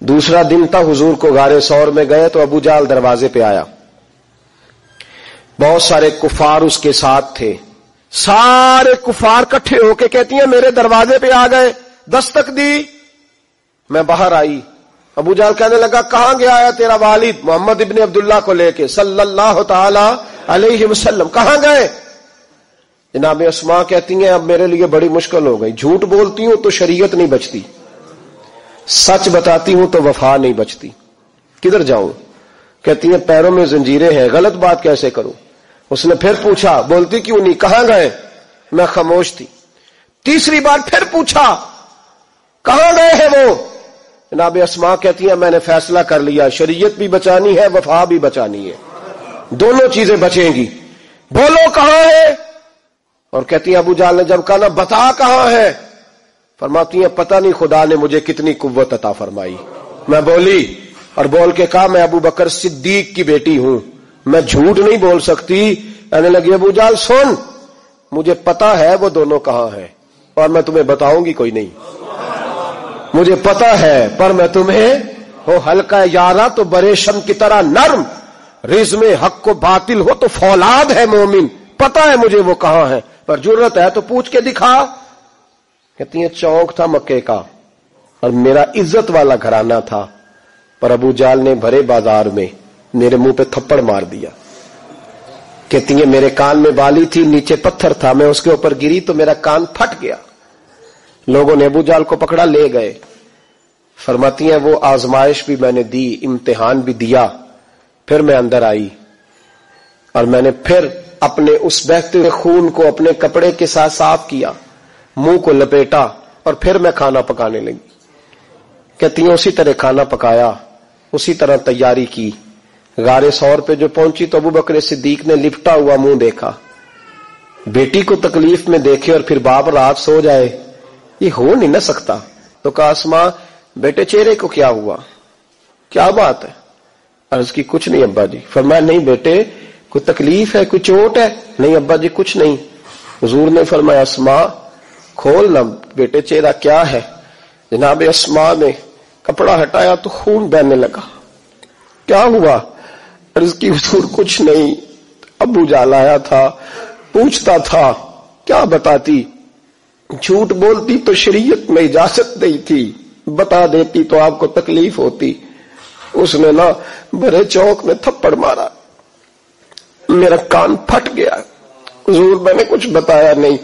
दूसरा दिन था, हुजूर को गारे सौर में गए तो अबू जाल दरवाजे पे आया, बहुत सारे कुफार उसके साथ थे, सारे कुफार इकट्ठे होके कहती हैं मेरे दरवाजे पे आ गए, दस्तक दी, मैं बाहर आई। अबू जाल कहने लगा कहां गया है तेरा वालिद मोहम्मद इब्ने अब्दुल्ला को लेके सल्लल्लाहु ताला अलैहि वसल्लम, कहां गए? जनाब अस्मा कहती हैं अब मेरे लिए बड़ी मुश्किल हो गई, झूठ बोलती हूं तो शरीयत नहीं बचती, सच बताती हूं तो वफा नहीं बचती, किधर जाऊं? कहती हैं पैरों में जंजीरें हैं, गलत बात कैसे करूं? उसने फिर पूछा, बोलती क्यों नहीं, कहां गए? मैं खामोश थी। तीसरी बार फिर पूछा, कहां गए हैं वो? जनाब अस्मा कहती है मैंने फैसला कर लिया, शरीयत भी बचानी है, वफा भी बचानी है, दोनों चीजें बचेंगी, बोलो कहां है? और कहती है अबू जाल ने जब कहा ना बता कहां है, फरमाती है पता नहीं खुदा ने मुझे कितनी कुव्वत अता फरमाई, मैं बोली और बोल के कहा मैं अबू बकर सिद्दीक की बेटी हूं, मैं झूठ नहीं बोल सकती। कहने लगी अबू जाल सुन, मुझे पता है वो दोनों कहां हैं और मैं तुम्हें बताऊंगी कोई नहीं, मुझे पता है पर मैं तुम्हें, हो हल्का यारा तो बरे शम की तरह नर्म, रिज में हक को बातिल हो तो फौलाद है मोमिन, पता है मुझे वो कहां है, पर जरूरत है तो पूछ के दिखा। कहती है चौक था मक्के का और मेरा इज्जत वाला घराना था, पर अबू जाल ने भरे बाजार में मेरे मुंह पे थप्पड़ मार दिया। कहती है मेरे कान में बाली थी, नीचे पत्थर था, मैं उसके ऊपर गिरी तो मेरा कान फट गया, लोगों ने अबू जाल को पकड़ा ले गए। फरमाती हैं वो आजमाइश भी मैंने दी, इम्तिहान भी दिया, फिर मैं अंदर आई और मैंने फिर अपने उस बहते हुए खून को अपने कपड़े के साथ साफ किया, मुंह को लपेटा और फिर मैं खाना पकाने लगी। कहती है उसी तरह खाना पकाया, उसी तरह तैयारी की। गारे सौर पे जो पहुंची तो अबू बकर सिद्दीक ने लिपटा हुआ मुंह देखा, बेटी को तकलीफ में देखे और फिर बाप रात सो जाए, ये हो नहीं ना सकता। तो कहा अस्मा बेटे चेहरे को क्या हुआ, क्या बात है? अर्ज की कुछ नहीं अब्बा जी। फरमाया नहीं बेटे कोई तकलीफ है, कोई चोट है? नहीं अब्बा जी कुछ नहीं। हुजूर ने फरमाया अस्मा खोल ना बेटे चेहरा क्या है। जनाब अस्मा ने कपड़ा हटाया तो खून बहने लगा। क्या हुआ? अर्ज की हुजूर कुछ नहीं, अबू जाल आया था, पूछता था, क्या बताती, झूठ बोलती तो शरीयत में इजाजत नहीं थी, बता देती तो आपको तकलीफ होती। उसने ना बड़े चौक में थप्पड़ मारा, मेरा कान फट गया। हुजूर मैंने कुछ बताया नहीं।